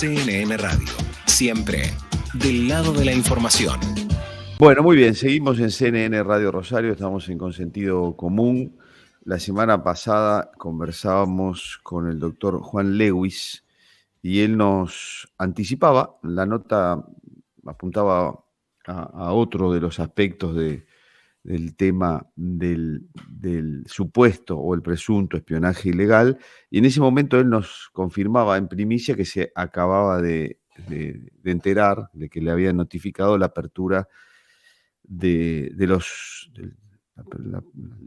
CNN Radio, siempre del lado de la información. Bueno, muy bien, seguimos en CNN Radio Rosario, estamos en Consentido Común. La semana pasada conversábamos con el doctor Juan Lewis y él nos anticipaba, la nota apuntaba a otro de los aspectos del tema del supuesto o el presunto espionaje ilegal, y en ese momento él nos confirmaba en primicia que se acababa de enterar de que le habían notificado la apertura del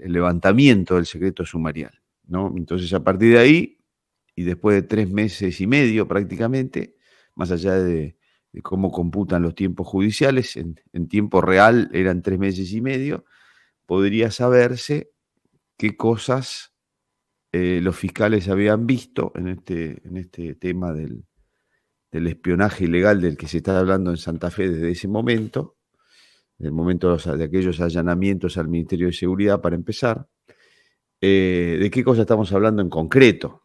el levantamiento del secreto sumarial, ¿no? Entonces, a partir de ahí, y después de 3 meses y medio prácticamente, más allá de cómo computan los tiempos judiciales, en tiempo real eran 3 meses y medio, podría saberse qué cosas los fiscales habían visto en este tema del espionaje ilegal del que se está hablando en Santa Fe desde ese momento, del momento de aquellos allanamientos al Ministerio de Seguridad, para empezar. ¿De qué cosa estamos hablando en concreto?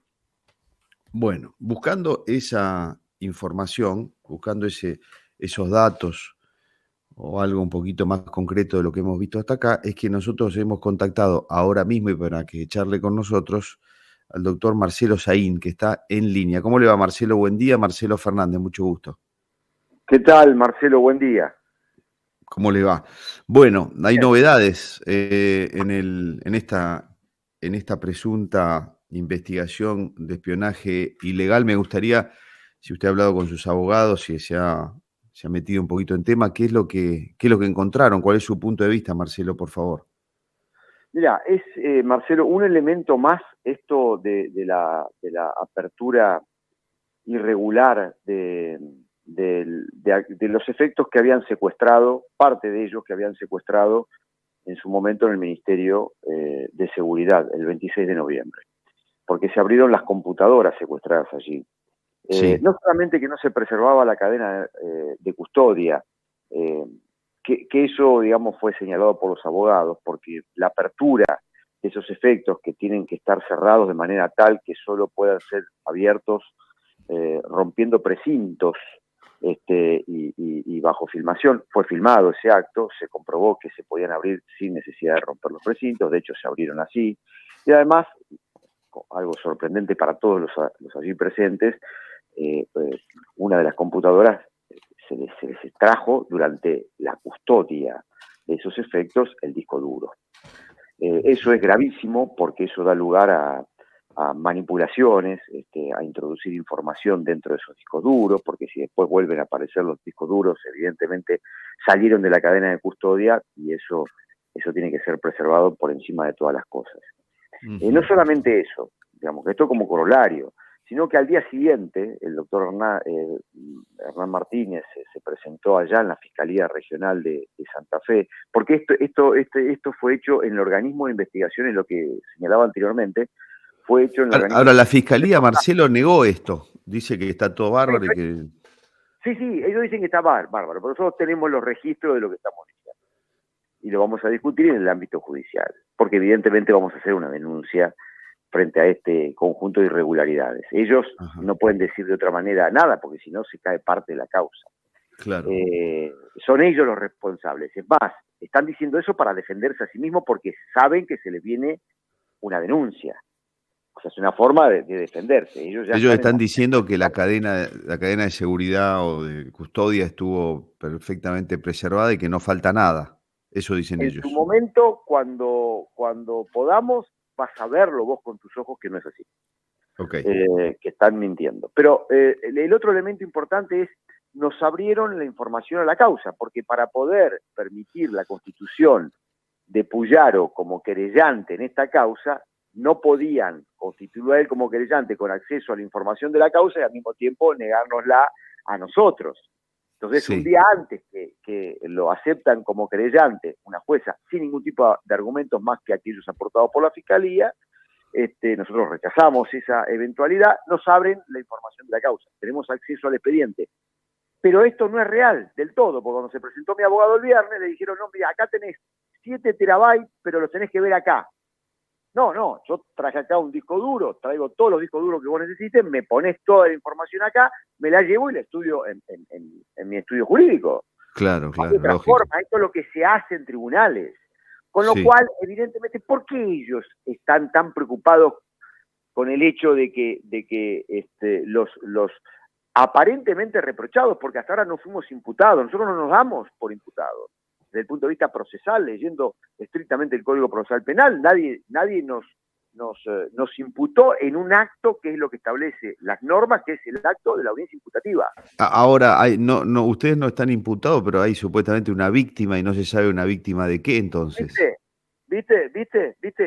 Bueno, buscando esa información, buscando esos datos o algo un poquito más concreto de lo que hemos visto hasta acá, es que nosotros hemos contactado ahora mismo y para que charle con nosotros al doctor Marcelo Saín, que está en línea. ¿Cómo le va, Marcelo? Buen día. Marcelo Fernández, mucho gusto. ¿Qué tal, Marcelo? Buen día. ¿Cómo le va? Bueno, hay novedades en esta presunta investigación de espionaje ilegal. Me gustaría, si usted ha hablado con sus abogados, si se ha metido un poquito en tema, ¿qué es lo que encontraron? ¿Cuál es su punto de vista, Marcelo, por favor? Mira, es, Marcelo, un elemento más esto de la apertura irregular de los efectos que habían secuestrado, parte de ellos que habían secuestrado en su momento en el Ministerio de Seguridad, el 26 de noviembre, porque se abrieron las computadoras secuestradas allí. Sí. No solamente que no se preservaba la cadena de custodia, que eso, digamos, fue señalado por los abogados, porque la apertura de esos efectos que tienen que estar cerrados de manera tal que solo puedan ser abiertos rompiendo precintos y bajo filmación. Fue filmado ese acto, se comprobó que se podían abrir sin necesidad de romper los precintos, de hecho se abrieron así, y además, algo sorprendente para todos los allí presentes, pues, una de las computadoras se les extrajo durante la custodia de esos efectos el disco duro. Eso es gravísimo porque eso da lugar a manipulaciones, a introducir información dentro de esos discos duros, porque si después vuelven a aparecer los discos duros, evidentemente salieron de la cadena de custodia y eso tiene que ser preservado por encima de todas las cosas. No solamente eso, digamos, que esto como corolario, sino que al día siguiente el doctor Hernán Martínez se presentó allá en la Fiscalía Regional de Santa Fe, porque esto fue hecho en el organismo de investigaciones, lo que señalaba anteriormente, fue hecho en el organismo. Ahora, la Fiscalía, Marcelo, negó esto, dice que está todo bárbaro y que... Sí, ellos dicen que está bárbaro, pero nosotros tenemos los registros de lo que estamos diciendo y lo vamos a discutir en el ámbito judicial, porque evidentemente vamos a hacer una denuncia frente a este conjunto de irregularidades. Ellos no pueden decir de otra manera nada, porque si no se cae parte de la causa. Claro. Son ellos los responsables. Es más, están diciendo eso para defenderse a sí mismos porque saben que se les viene una denuncia. O sea, es una forma de defenderse. Ellos están diciendo que la cadena de seguridad o de custodia estuvo perfectamente preservada y que no falta nada. Eso dicen ellos. En su momento, cuando podamos, vas a verlo vos con tus ojos que no es así. Okay. Que están mintiendo. Pero el otro elemento importante es, nos abrieron la información a la causa, porque para poder permitir la constitución de Puyaro como querellante en esta causa, no podían constituirlo a él como querellante con acceso a la información de la causa y al mismo tiempo negárnosla a nosotros. Entonces, sí, un día antes que lo aceptan como querellante, una jueza, sin ningún tipo de argumentos más que aquellos aportados por la Fiscalía, nosotros rechazamos esa eventualidad, nos abren la información de la causa, tenemos acceso al expediente. Pero esto no es real del todo, porque cuando se presentó mi abogado el viernes, le dijeron, no, mira, acá tenés 7 terabytes, pero los tenés que ver acá. No, yo traje acá un disco duro, traigo todos los discos duros que vos necesites, me pones toda la información acá, me la llevo y la estudio en mi estudio jurídico. Claro, Hay otra lógico. forma, esto es lo que se hace en tribunales. Con lo Sí. cual, evidentemente, ¿por qué ellos están tan preocupados con el hecho de que los aparentemente reprochados, porque hasta ahora no fuimos imputados, nosotros no nos damos por imputados? Desde el punto de vista procesal, leyendo estrictamente el Código Procesal Penal, nadie nos imputó en un acto que es lo que establece las normas, que es el acto de la audiencia imputativa. Ahora, ustedes no están imputados, pero hay supuestamente una víctima y no se sabe una víctima de qué entonces. ¿Viste?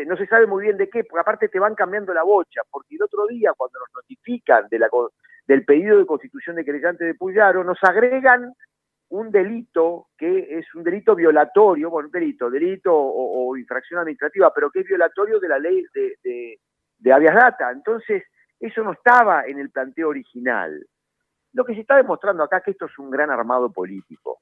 No se sabe muy bien de qué, porque aparte te van cambiando la bocha, porque el otro día cuando nos notifican del pedido de constitución de querellante de Puyaro, nos agregan un delito que es un delito violatorio, bueno, un delito o infracción administrativa, pero que es violatorio de la ley de habeas data. Entonces, eso no estaba en el planteo original. Lo que se está demostrando acá es que esto es un gran armado político.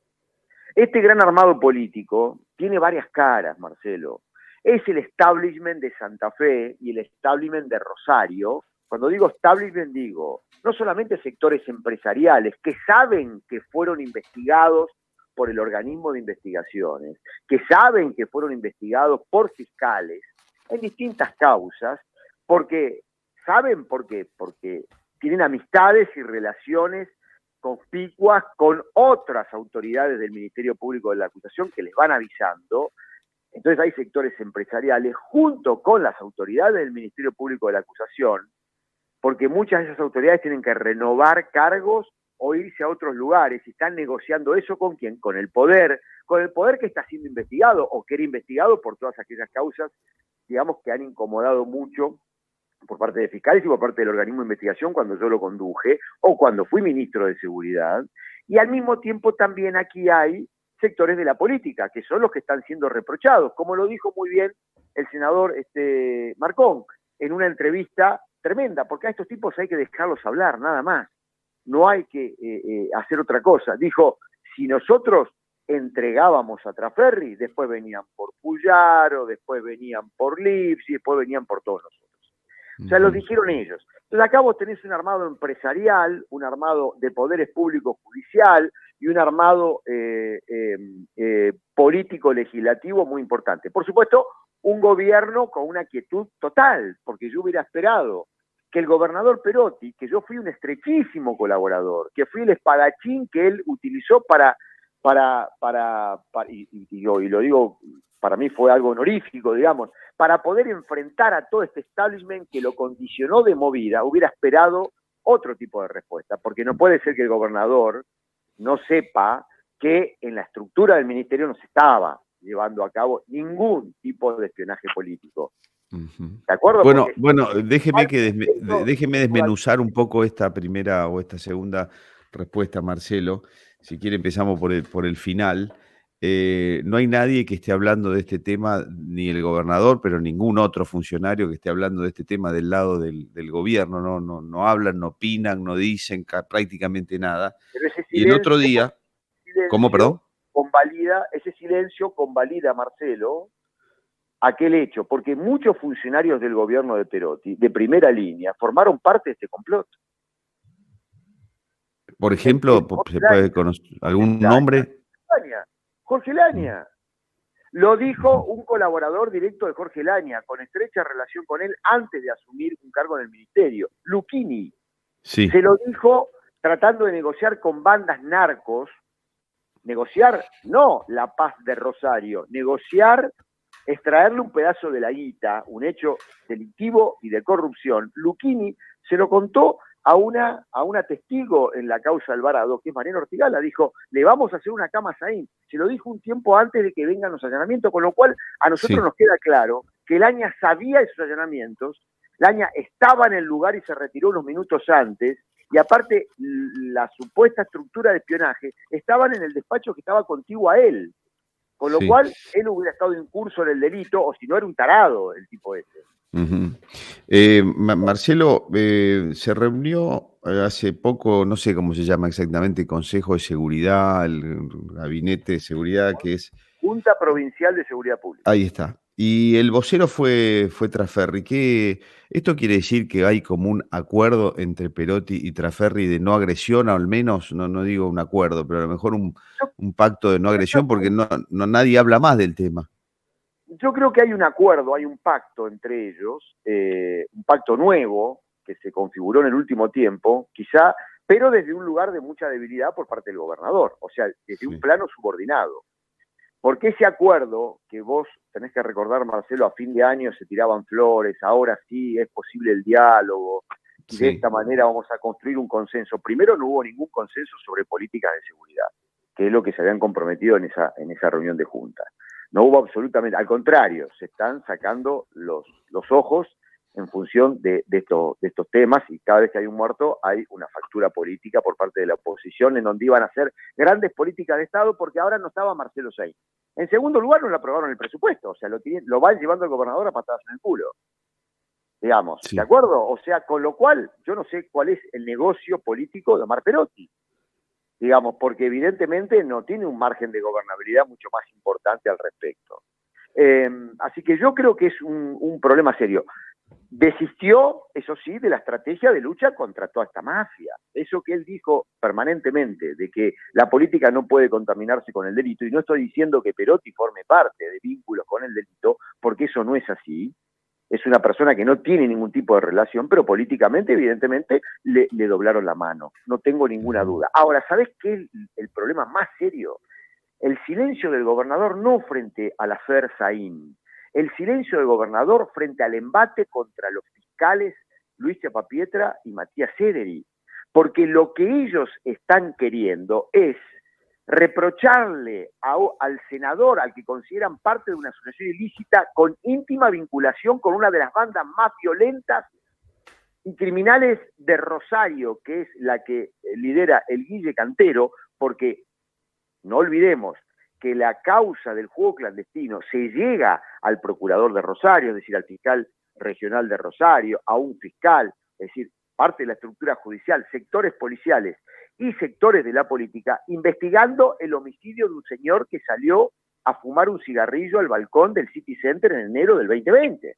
Este gran armado político tiene varias caras, Marcelo. Es el establishment de Santa Fe y el establishment de Rosario. Cuando digo establishment, digo no solamente sectores empresariales que saben que fueron investigados por el organismo de investigaciones, que saben que fueron investigados por fiscales en distintas causas, porque saben por qué, porque tienen amistades y relaciones conspicuas con otras autoridades del Ministerio Público de la Acusación que les van avisando. Entonces hay sectores empresariales junto con las autoridades del Ministerio Público de la Acusación, porque muchas de esas autoridades tienen que renovar cargos o irse a otros lugares y están negociando eso ¿con quién? Con el poder que está siendo investigado o que era investigado por todas aquellas causas, digamos, que han incomodado mucho por parte de fiscales y por parte del organismo de investigación cuando yo lo conduje o cuando fui ministro de Seguridad. Y al mismo tiempo también aquí hay sectores de la política, que son los que están siendo reprochados, como lo dijo muy bien el senador Marcón, en una entrevista tremenda, porque a estos tipos hay que dejarlos hablar, nada más. No hay que hacer otra cosa. Dijo, si nosotros entregábamos a Traferri, después venían por Puyaro, después venían por Lipsi, después venían por todos nosotros. O sea, lo dijeron ellos. Entonces acá vos tenés un armado empresarial, un armado de poderes públicos judicial y un armado político-legislativo muy importante. Por supuesto, un gobierno con una quietud total, porque yo hubiera esperado que el gobernador Perotti, que yo fui un estrechísimo colaborador, que fui el espadachín que él utilizó y lo digo, para mí fue algo honorífico, digamos, para poder enfrentar a todo este establishment que lo condicionó de movida, hubiera esperado otro tipo de respuesta, porque no puede ser que el gobernador no sepa que en la estructura del ministerio no se estaba llevando a cabo ningún tipo de espionaje político. ¿De acuerdo? Bueno, déjeme desmenuzar un poco esta primera o esta segunda respuesta, Marcelo. Si quiere empezamos por el final. No hay nadie que esté hablando de este tema, ni el gobernador, pero ningún otro funcionario que esté hablando de este tema del lado del gobierno. No hablan, no opinan, no dicen prácticamente nada. Y el otro día, ¿cómo, perdón? Ese silencio convalida, Marcelo, aquel hecho, porque muchos funcionarios del gobierno de Perotti, de primera línea, formaron parte de este complot. Por ejemplo, ¿se puede conocer algún nombre? Jorge Laña. Lo dijo un colaborador directo de Jorge Laña, con estrecha relación con él antes de asumir un cargo en el ministerio. Lucchini. Sí. Se lo dijo tratando de negociar con bandas narcos, negociar no la paz de Rosario, negociar, extraerle un pedazo de la guita, un hecho delictivo y de corrupción. Lucchini se lo contó a una testigo en la causa Alvarado, que es Mariano Ortigala, dijo, le vamos a hacer una cama a Saín. Se lo dijo un tiempo antes de que vengan los allanamientos, con lo cual a nosotros nos queda claro que Laña sabía de esos allanamientos, Laña estaba en el lugar y se retiró unos minutos antes, y aparte la supuesta estructura de espionaje estaban en el despacho que estaba contiguo a él, con lo cual él hubiera estado incurso en el delito, o si no era un tarado el tipo ese. Marcelo, se reunió hace poco, no sé cómo se llama exactamente, Consejo de Seguridad, el Gabinete de Seguridad, que es... Junta Provincial de Seguridad Pública. Ahí está. Y el vocero fue Trasferri. ¿Esto quiere decir que hay como un acuerdo entre Perotti y Trasferri de no agresión, o al menos, no digo un acuerdo, pero a lo mejor un pacto de no agresión, porque nadie habla más del tema? Yo creo que hay un acuerdo, hay un pacto entre ellos, un pacto nuevo que se configuró en el último tiempo, quizá, pero desde un lugar de mucha debilidad por parte del gobernador, o sea, desde un plano subordinado. Porque ese acuerdo que vos tenés que recordar, Marcelo, a fin de año se tiraban flores, ahora sí es posible el diálogo, y de esta manera vamos a construir un consenso. Primero no hubo ningún consenso sobre políticas de seguridad, que es lo que se habían comprometido en esa reunión de junta. No hubo absolutamente, al contrario, se están sacando los ojos en función de estos temas, y cada vez que hay un muerto hay una factura política por parte de la oposición en donde iban a hacer grandes políticas de Estado, porque ahora no estaba Marcelo Sey. En segundo lugar, no le aprobaron el presupuesto, o sea, lo van llevando el gobernador a patadas en el culo, digamos, Sí. ¿de acuerdo? O sea, con lo cual, yo no sé cuál es el negocio político de Omar Perotti, digamos, porque evidentemente no tiene un margen de gobernabilidad mucho más importante al respecto. Así que yo creo que es un problema serio. Desistió, eso sí, de la estrategia de lucha contra toda esta mafia. Eso que él dijo permanentemente, de que la política no puede contaminarse con el delito, y no estoy diciendo que Perotti forme parte de vínculos con el delito, porque eso no es así. Es una persona que no tiene ningún tipo de relación, pero políticamente, evidentemente, le doblaron la mano. No tengo ninguna duda. Ahora, ¿sabés qué es el problema más serio? El silencio del gobernador no frente a la Fer Saín, el silencio del gobernador frente al embate contra los fiscales Luis Chapapietra y Matías Sederi, porque lo que ellos están queriendo es reprocharle al senador, al que consideran parte de una asociación ilícita, con íntima vinculación con una de las bandas más violentas y criminales de Rosario, que es la que lidera el Guille Cantero, porque no olvidemos que la causa del juego clandestino se llega al procurador de Rosario, es decir, al fiscal regional de Rosario, a un fiscal, es decir, parte de la estructura judicial, sectores policiales y sectores de la política, investigando el homicidio de un señor que salió a fumar un cigarrillo al balcón del City Center en enero del 2020.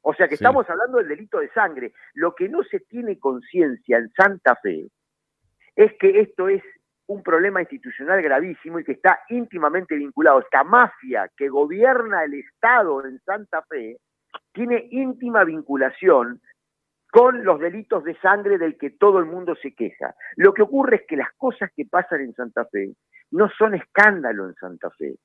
O sea que estamos hablando del delito de sangre. Lo que no se tiene conciencia en Santa Fe es que esto es un problema institucional gravísimo y que está íntimamente vinculado. Esta mafia que gobierna el Estado en Santa Fe tiene íntima vinculación con los delitos de sangre del que todo el mundo se queja. Lo que ocurre es que las cosas que pasan en Santa Fe no son escándalo en Santa Fe.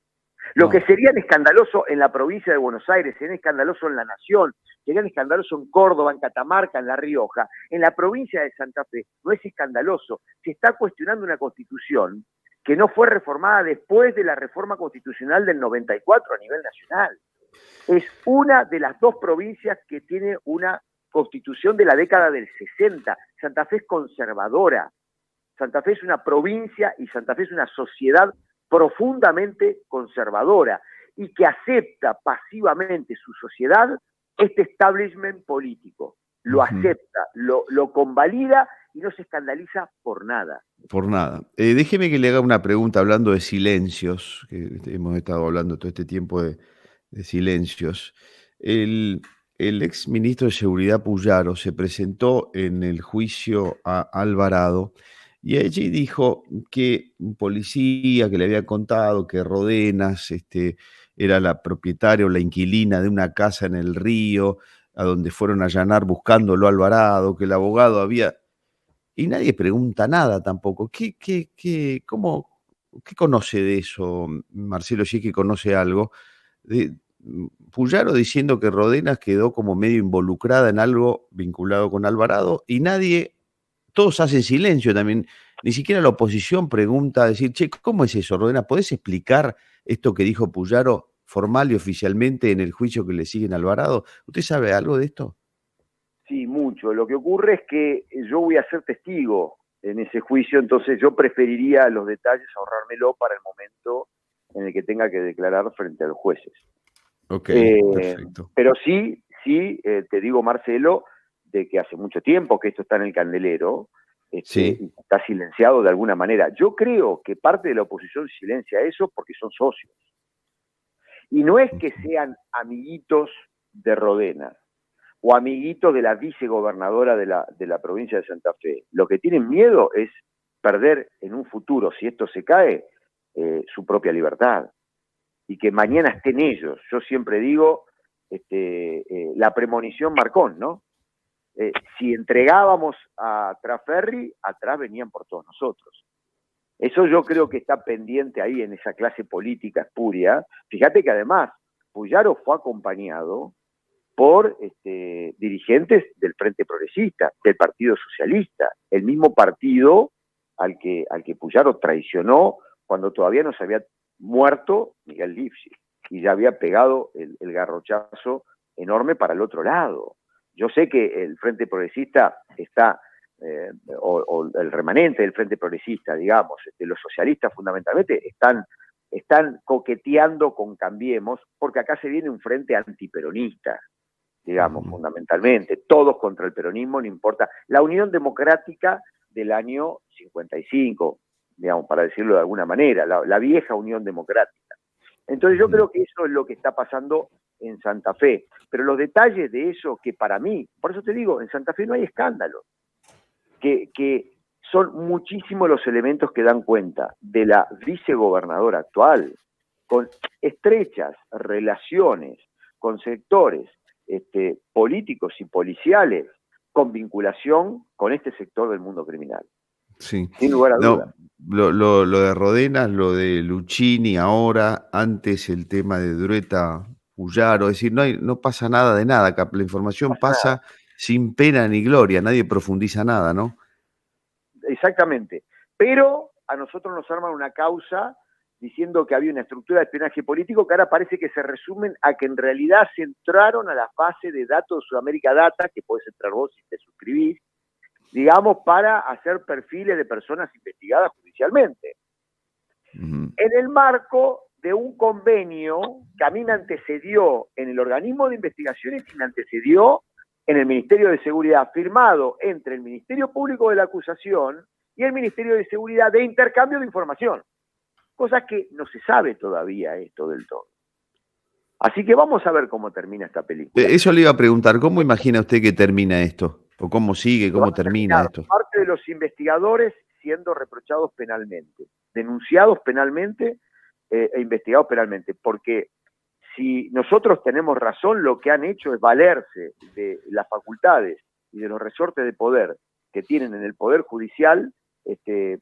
Lo que serían escandaloso en la provincia de Buenos Aires, serían escandaloso en la Nación, serían escandaloso en Córdoba, en Catamarca, en La Rioja. En la provincia de Santa Fe no es escandaloso. Se está cuestionando una constitución que no fue reformada después de la reforma constitucional del 94 a nivel nacional. Es una de las dos provincias que tiene una constitución de la década del 60. Santa Fe es conservadora. Santa Fe es una provincia y Santa Fe es una sociedad profundamente conservadora y que acepta pasivamente su sociedad este establishment político. Lo acepta, lo convalida y no se escandaliza por nada. Por nada. Déjeme que le haga una pregunta hablando de silencios, que hemos estado hablando todo este tiempo de silencios. El ex ministro de Seguridad Puyaro se presentó en el juicio a Alvarado y allí dijo que un policía que le había contado que Rodenas era la propietaria o la inquilina de una casa en el Río, a donde fueron a allanar buscándolo a Alvarado, que el abogado había... Y nadie pregunta nada tampoco. ¿Qué conoce de eso, Marcelo, si es que conoce algo? Puyaro diciendo que Rodenas quedó como medio involucrada en algo vinculado con Alvarado y nadie, todos hacen silencio también. Ni siquiera la oposición pregunta, decir, che, ¿cómo es eso, Rodenas? ¿Podés explicar esto que dijo Puyaro formal y oficialmente en el juicio que le siguen a Alvarado? ¿Usted sabe algo de esto? Sí, mucho. Lo que ocurre es que yo voy a ser testigo en ese juicio, entonces yo preferiría los detalles ahorrármelo para el momento en el que tenga que declarar frente a los jueces. Ok, perfecto. Pero sí, te digo, Marcelo, de que hace mucho tiempo que esto está en el candelero, Sí. está silenciado de alguna manera. Yo creo que parte de la oposición silencia eso porque son socios. Y no es que sean amiguitos de Rodena o amiguitos de la vicegobernadora de la provincia de Santa Fe. Lo que tienen miedo es perder en un futuro, si esto se cae, su propia libertad. Y que mañana estén ellos. Yo siempre digo, la premonición Marcón, ¿no? Si entregábamos a Traferri, atrás venían por todos nosotros. Eso yo creo que está pendiente ahí en esa clase política espuria. Fíjate que además Puyaro fue acompañado por dirigentes del Frente Progresista, del Partido Socialista, el mismo partido al que Puyaro traicionó cuando todavía no se había muerto Miguel Lifschitz y ya había pegado el garrochazo enorme para el otro lado. Yo sé que el Frente Progresista está, o el remanente del Frente Progresista, digamos, los socialistas fundamentalmente, están coqueteando con Cambiemos, porque acá se viene un frente antiperonista, digamos, fundamentalmente, todos contra el peronismo, no importa. La Unión Democrática del año 55, digamos, para decirlo de alguna manera, la vieja Unión Democrática. Entonces yo creo que eso es lo que está pasando en Santa Fe. Pero los detalles de eso, que para mí, por eso te digo, en Santa Fe no hay escándalo, que son muchísimos los elementos que dan cuenta de la vicegobernadora actual, con estrechas relaciones con sectores políticos y policiales, con vinculación con este sector del mundo criminal. Sí. Sin lugar a dudas. Lo de Rodenas, lo de Luchini ahora, antes el tema de Drueta, Puyaro, es decir, no pasa nada de nada acá, la información pasa sin pena ni gloria, nadie profundiza nada, ¿no? Exactamente, pero a nosotros nos arman una causa diciendo que había una estructura de espionaje político que ahora parece que se resumen a que en realidad se entraron a la base de datos de Sudamérica Data, que podés entrar vos si te suscribís, digamos, para hacer perfiles de personas investigadas judicialmente. En el marco de un convenio que a mí me antecedió en el organismo de investigaciones y me antecedió en el Ministerio de Seguridad, firmado entre el Ministerio Público de la Acusación y el Ministerio de Seguridad de intercambio de información. Cosa que no se sabe todavía esto del todo. Así que vamos a ver cómo termina esta película. Eso le iba a preguntar, ¿cómo imagina usted que termina esto? ¿O cómo sigue, cómo termina esto? Parte de los investigadores siendo reprochados penalmente, denunciados penalmente e investigados penalmente, porque si nosotros tenemos razón, lo que han hecho es valerse de las facultades y de los resortes de poder que tienen en el Poder Judicial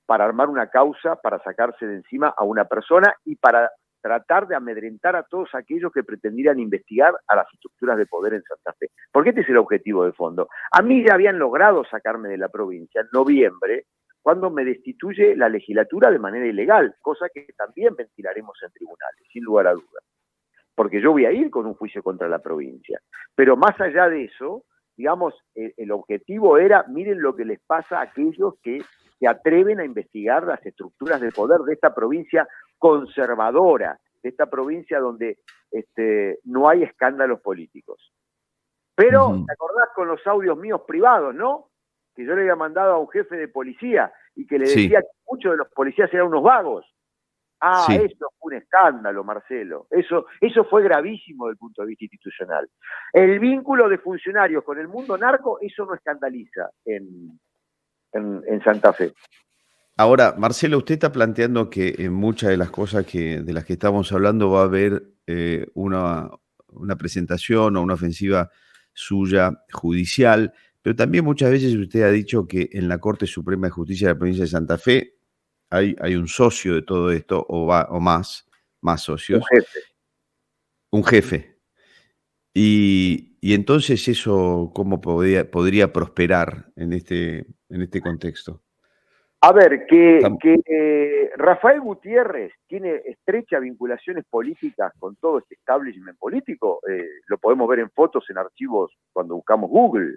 para armar una causa, para sacarse de encima a una persona y para tratar de amedrentar a todos aquellos que pretendieran investigar a las estructuras de poder en Santa Fe. Porque este es el objetivo de fondo. A mí ya habían logrado sacarme de la provincia en noviembre, cuando me destituye la legislatura de manera ilegal, cosa que también ventilaremos en tribunales, sin lugar a dudas. Porque yo voy a ir con un juicio contra la provincia. Pero más allá de eso, digamos, el objetivo era, miren lo que les pasa a aquellos que se atreven a investigar las estructuras de poder de esta provincia conservadora, de esta provincia donde no hay escándalos políticos. Pero, ¿te acordás con los audios míos privados, no? Que yo le había mandado a un jefe de policía y que le decía que muchos de los policías eran unos vagos. Eso fue un escándalo, Marcelo. Eso fue gravísimo desde el punto de vista institucional. El vínculo de funcionarios con el mundo narco, eso no escandaliza en Santa Fe. Ahora, Marcelo, usted está planteando que en muchas de las cosas de las que estamos hablando va a haber una presentación o una ofensiva suya judicial, pero también muchas veces usted ha dicho que en la Corte Suprema de Justicia de la provincia de Santa Fe hay un socio de todo esto, o más socios. Un jefe. Y entonces eso, ¿cómo podría prosperar en este contexto? A ver, que Rafael Gutiérrez tiene estrechas vinculaciones políticas con todo este establishment político, lo podemos ver en fotos, en archivos, cuando buscamos Google.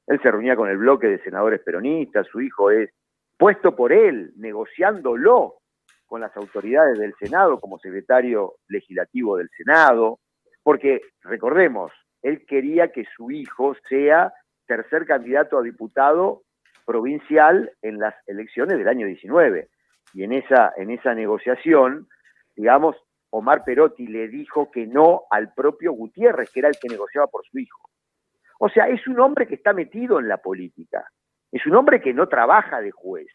Él se reunía con el bloque de senadores peronistas, su hijo es puesto por él, negociándolo con las autoridades del Senado como secretario legislativo del Senado, porque, recordemos, él quería que su hijo sea tercer candidato a diputado provincial en las elecciones del año 19. Y en esa negociación, digamos, Omar Perotti le dijo que no al propio Gutiérrez, que era el que negociaba por su hijo. O sea, es un hombre que está metido en la política. Es un hombre que no trabaja de juez.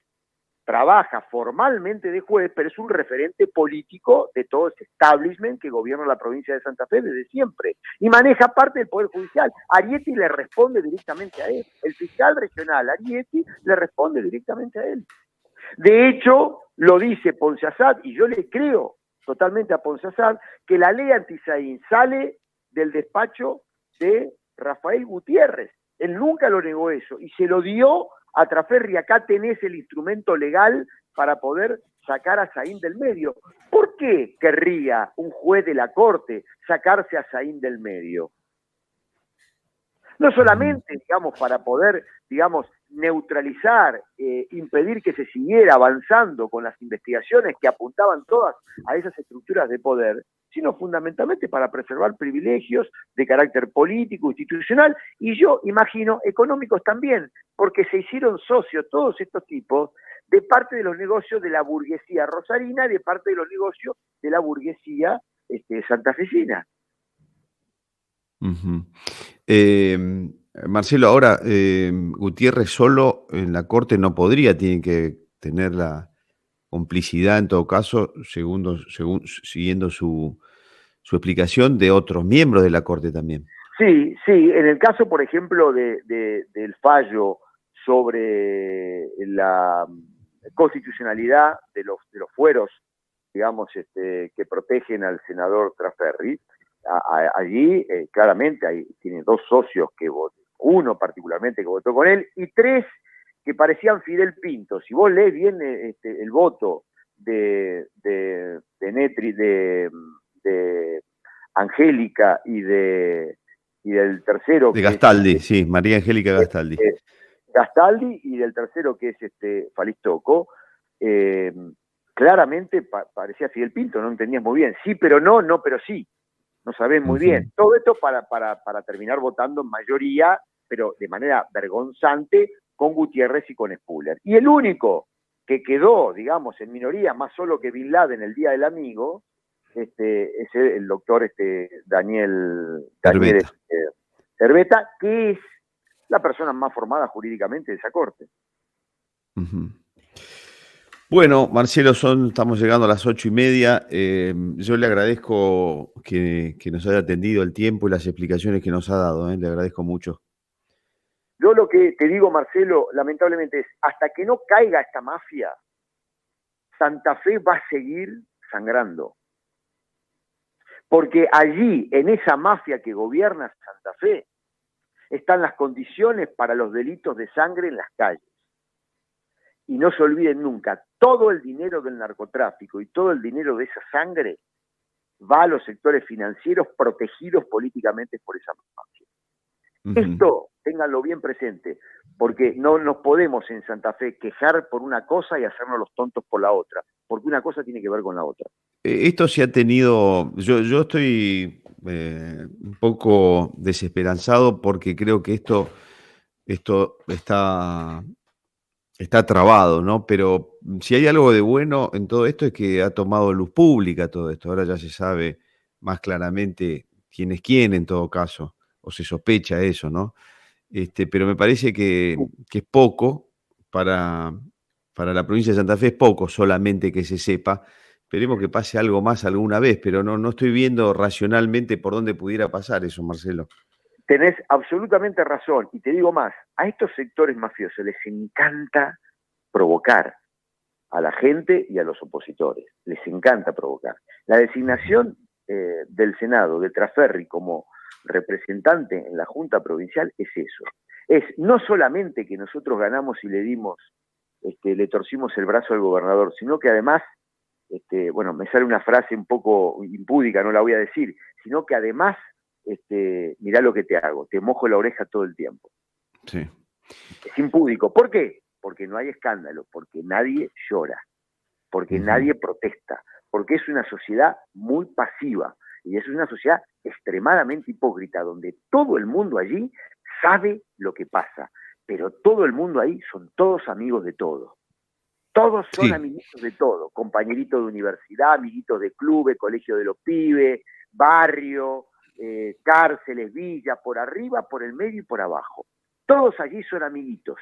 Trabaja formalmente de juez, pero es un referente político de todo ese establishment que gobierna la provincia de Santa Fe desde siempre. Y maneja parte del Poder Judicial. Arietti le responde directamente a él. El fiscal regional Arietti le responde directamente a él. De hecho, lo dice Ponce Asad, y yo le creo totalmente a Ponce Asad, que la ley anti-Saín sale del despacho de Rafael Gutiérrez. Él nunca lo negó eso, y se lo dio a Traferri. Acá tenés el instrumento legal para poder sacar a Saín del medio. ¿Por qué querría un juez de la Corte sacarse a Saín del medio? No solamente, digamos, para poder, digamos, neutralizar, impedir que se siguiera avanzando con las investigaciones que apuntaban todas a esas estructuras de poder, sino fundamentalmente para preservar privilegios de carácter político, institucional, y yo imagino económicos también, porque se hicieron socios todos estos tipos de parte de los negocios de la burguesía rosarina, de parte de los negocios de la burguesía santafesina. Uh-huh. Marcelo, ahora Gutiérrez solo en la Corte no podría, tiene que tener la complicidad en todo caso, siguiendo su explicación, de otros miembros de la Corte también. Sí, en el caso, por ejemplo, del fallo sobre la constitucionalidad de los fueros, digamos, que protegen al senador Traferri, allí claramente tiene dos socios que votan, uno particularmente que votó con él, y tres que parecían Fidel Pinto. Si vos lees bien el voto de Netri, de Angélica y del tercero, de Gastaldi, sí, María Angélica Gastaldi. Gastaldi, y del tercero, que es Falistoco, claramente parecía Fidel Pinto, no entendías muy bien. Sí, pero no, no, pero sí. No sabés muy bien. Todo esto para terminar votando en mayoría, pero de manera vergonzante, con Gutiérrez y con Spuller. Y el único que quedó, digamos, en minoría, más solo que Bin Laden el Día del Amigo, es el doctor Daniel Cerveta, que es la persona más formada jurídicamente de esa corte. Uh-huh. Bueno, Marcelo, estamos llegando a las 8:30. Yo le agradezco que nos haya atendido el tiempo y las explicaciones que nos ha dado. Le agradezco mucho. Yo lo que te digo, Marcelo, lamentablemente es, hasta que no caiga esta mafia, Santa Fe va a seguir sangrando. Porque allí, en esa mafia que gobierna Santa Fe, están las condiciones para los delitos de sangre en las calles. Y no se olviden nunca, todo el dinero del narcotráfico y todo el dinero de esa sangre va a los sectores financieros protegidos políticamente por esa mafia. Uh-huh. Esto, ténganlo bien presente, porque no nos podemos en Santa Fe quejar por una cosa y hacernos los tontos por la otra, porque una cosa tiene que ver con la otra. Esto se ha tenido, yo estoy un poco desesperanzado porque creo que esto está trabado, ¿no? Pero si hay algo de bueno en todo esto es que ha tomado luz pública todo esto. Ahora ya se sabe más claramente quién es quién en todo caso, o se sospecha eso, ¿no? Pero me parece que es poco para la provincia de Santa Fe, es poco solamente que se sepa. Esperemos que pase algo más alguna vez, pero no estoy viendo racionalmente por dónde pudiera pasar eso, Marcelo. Tenés absolutamente razón, y te digo más, a estos sectores mafiosos les encanta provocar a la gente y a los opositores, les encanta provocar. La designación del Senado de Traferri como representante en la Junta Provincial es eso, es no solamente que nosotros ganamos y le torcimos el brazo al gobernador, sino que además, bueno, me sale una frase un poco impúdica, no la voy a decir, sino que además mirá lo que te hago, te mojo la oreja todo el tiempo. Sí. Es impúdico. ¿Por qué? Porque no hay escándalo, porque nadie llora, porque nadie protesta, porque es una sociedad muy pasiva, y es una sociedad extremadamente hipócrita, donde todo el mundo allí sabe lo que pasa, pero todo el mundo ahí son todos amigos de todos. Todos son Sí, amiguitos de todo, compañeritos de universidad, amiguitos de clubes, colegio de los pibes, barrio, cárceles, villas, por arriba, por el medio y por abajo. Todos allí son amiguitos.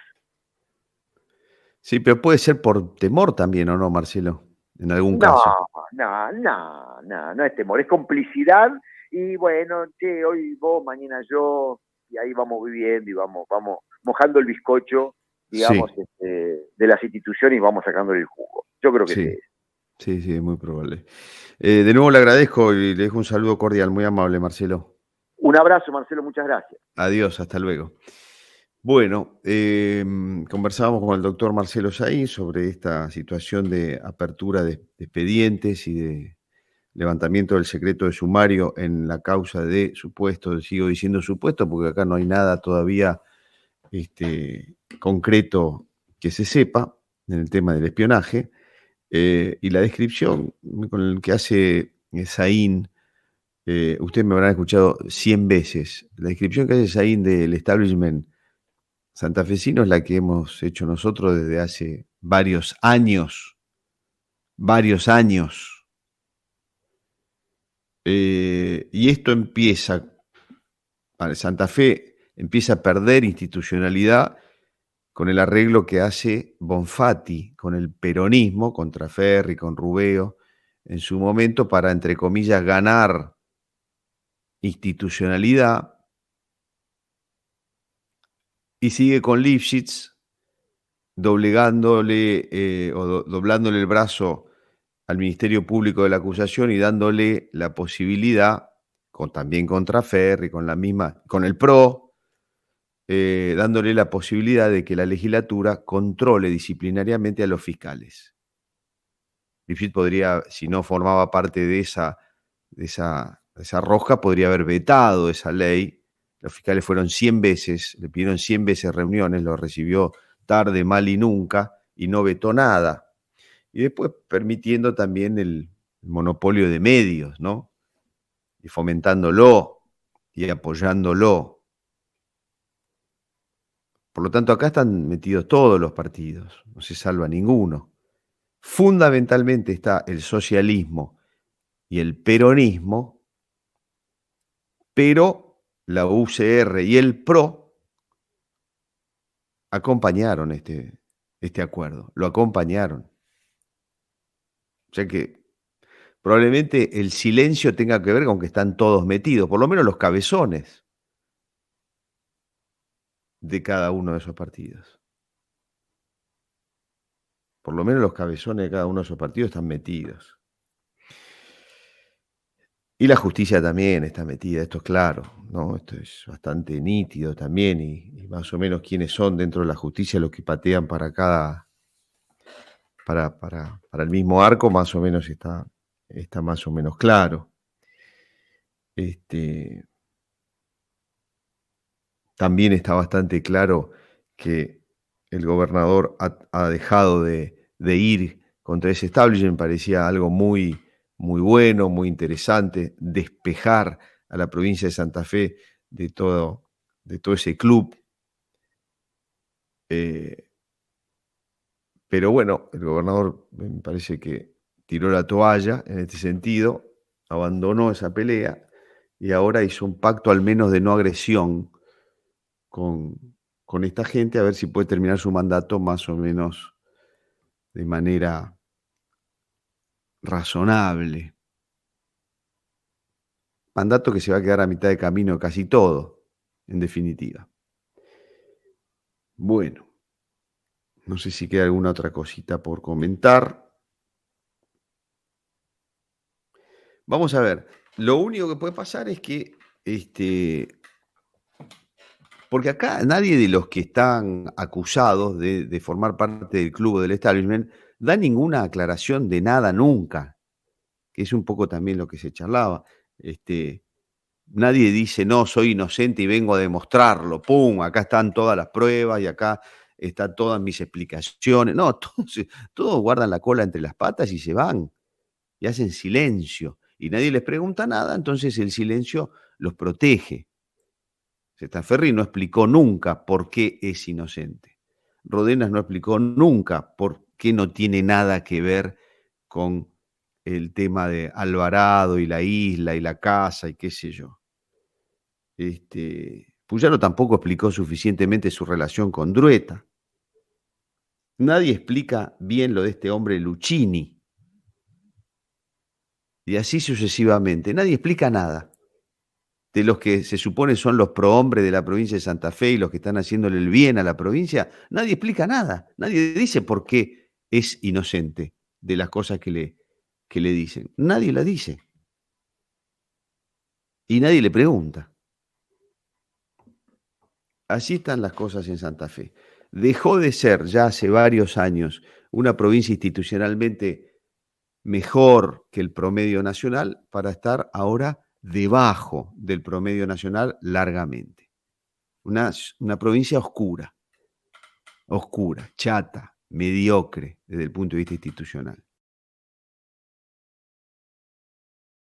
sí, pero puede ser por temor también, ¿o no, Marcelo? En algún No, caso. no es temor, es complicidad y bueno, che, hoy vos, mañana yo, y ahí vamos viviendo y vamos mojando el bizcocho, digamos, Sí, de las instituciones y vamos sacándole el jugo. Yo creo que sí, es eso. sí, es muy probable. De nuevo le agradezco y le dejo un saludo cordial, muy amable, Marcelo. Un abrazo, Marcelo, muchas gracias. Adiós, hasta luego. Bueno, conversábamos con el doctor Marcelo Saín sobre esta situación de apertura de expedientes y de levantamiento del secreto de sumario en la causa de supuesto, sigo diciendo supuesto porque acá no hay nada todavía concreto que se sepa en el tema del espionaje, y la descripción con el que hace Saín, ustedes me habrán escuchado 100 veces, la descripción que hace Saín del establishment santafesino es la que hemos hecho nosotros desde hace varios años, y esto empieza, Santa Fe empieza a perder institucionalidad con el arreglo que hace Bonfatti con el peronismo, contra Ferri, con Rubeo, en su momento para, entre comillas, ganar institucionalidad, y sigue con Lifshitz doblegándole doblándole el brazo al Ministerio Público de la Acusación y dándole la posibilidad, también contra Ferri, con el PRO, dándole la posibilidad de que la legislatura controle disciplinariamente a los fiscales. Lifshitz podría, si no formaba parte de esa rosca, podría haber vetado esa ley. Los fiscales fueron 100 veces, le pidieron 100 veces reuniones, lo recibió tarde, mal y nunca, y no vetó nada. Y después permitiendo también el monopolio de medios, ¿no? Y fomentándolo y apoyándolo. Por lo tanto, acá están metidos todos los partidos, no se salva ninguno. Fundamentalmente está el socialismo y el peronismo, pero la UCR y el PRO acompañaron este acuerdo, lo acompañaron. O sea que probablemente el silencio tenga que ver con que están todos metidos, por lo menos los cabezones de cada uno de esos partidos. Por lo menos los cabezones de cada uno de esos partidos están metidos. Y la justicia también está metida, esto es claro, ¿no? Esto es bastante nítido también, y más o menos quiénes son dentro de la justicia los que patean para el mismo arco, más o menos está más o menos claro. También está bastante claro que el gobernador ha dejado de ir contra ese establishment. Parecía algo muy, muy bueno, muy interesante, despejar a la provincia de Santa Fe de todo ese club. Pero bueno, el gobernador me parece que tiró la toalla en este sentido, abandonó esa pelea y ahora hizo un pacto al menos de no agresión con esta gente, a ver si puede terminar su mandato más o menos de manera razonable. Mandato que se va a quedar a mitad de camino casi todo, en definitiva. Bueno, no sé si queda alguna otra cosita por comentar. Vamos a ver, lo único que puede pasar es que, porque acá nadie de los que están acusados de formar parte del club o del establishment da ninguna aclaración de nada nunca, que es un poco también lo que se charlaba. Nadie dice, no, soy inocente y vengo a demostrarlo, pum, acá están todas las pruebas y acá están todas mis explicaciones. No, todos guardan la cola entre las patas y se van y hacen silencio. Y nadie les pregunta nada, entonces el silencio los protege. Ferri no explicó nunca por qué es inocente. Rodenas no explicó nunca por qué no tiene nada que ver con el tema de Alvarado y la isla y la casa y qué sé yo. Puyaro tampoco explicó suficientemente su relación con Drueta. Nadie explica bien lo de este hombre Luchini. Y así sucesivamente. Nadie explica nada de los que se supone son los prohombres de la provincia de Santa Fe y los que están haciéndole el bien a la provincia. Nadie explica nada. Nadie dice por qué es inocente de las cosas que le dicen. Nadie la dice. Y nadie le pregunta. Así están las cosas en Santa Fe. Dejó de ser ya hace varios años una provincia institucionalmente mejor que el promedio nacional para estar ahora debajo del promedio nacional largamente. Una provincia oscura, chata, mediocre desde el punto de vista institucional.